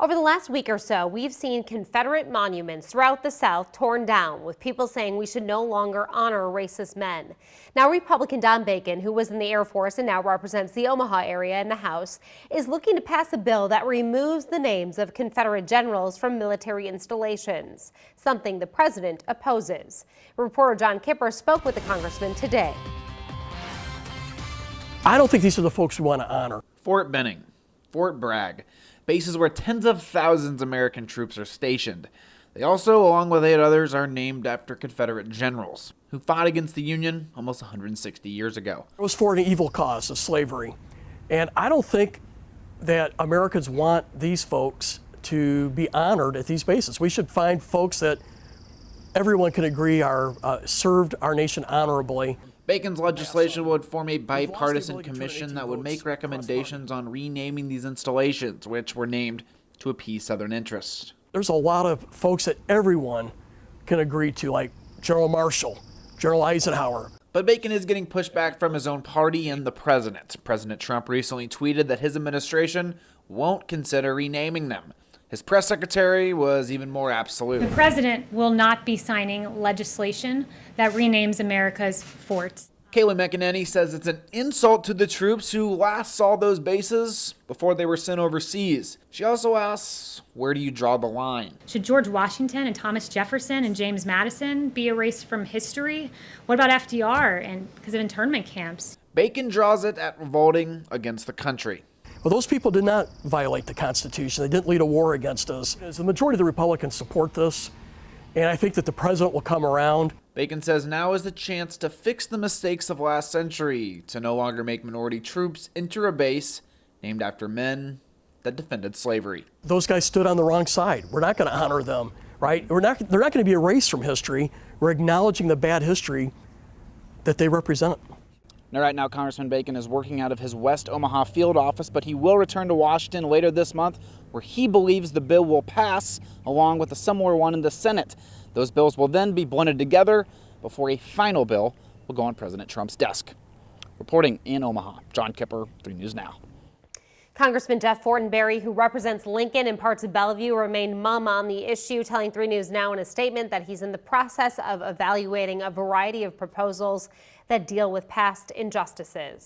Over the last week or so, we've seen Confederate monuments throughout the South torn down, with people saying we should no longer honor racist men. Now, Republican Don Bacon, who was in the Air Force and now represents the Omaha area in the House, is looking to pass a bill that removes the names of Confederate generals from military installations, something the president opposes. Reporter John Kipper spoke with the congressman today. I don't think these are the folks we want to honor. Fort Benning, Fort Bragg, bases where tens of thousands of American troops are stationed. They also, along with 8 others, are named after Confederate generals who fought against the Union almost 160 years ago. It was for an evil cause of slavery. And I don't think that Americans want these folks to be honored at these bases. We should find folks that everyone can agree are served our nation honorably. Bacon's legislation would form a bipartisan commission that would make recommendations on renaming these installations, which were named to appease Southern interests. There's a lot of folks that everyone can agree to, like General Marshall, General Eisenhower. But Bacon is getting pushback from his own party and the president. President Trump recently tweeted that his administration won't consider renaming them. His press secretary was even more absolute. The president will not be signing legislation that renames America's forts. Kayleigh McEnany says it's an insult to the troops who last saw those bases before they were sent overseas. She also asks, where do you draw the line? Should George Washington and Thomas Jefferson and James Madison be erased from history? What about FDR and because of internment camps? Bacon draws it at revolting against the country. Well, those people did not violate the Constitution. They didn't lead a war against us. The majority of the Republicans support this, and I think that the president will come around. Bacon says now is the chance to fix the mistakes of last century, to no longer make minority troops enter a base named after men that defended slavery. Those guys stood on the wrong side. We're not going to honor them, right? They're not going to be erased from history. We're acknowledging the bad history that they represent. Now, right now, Congressman Bacon is working out of his West Omaha field office, but he will return to Washington later this month, where he believes the bill will pass, along with a similar one in the Senate. Those bills will then be blended together before a final bill will go on President Trump's desk. Reporting in Omaha, John Kipper, 3 News Now. Congressman Jeff Fortenberry, who represents Lincoln and parts of Bellevue, remained mum on the issue, telling 3 News Now in a statement that he's in the process of evaluating a variety of proposals that deal with past injustices.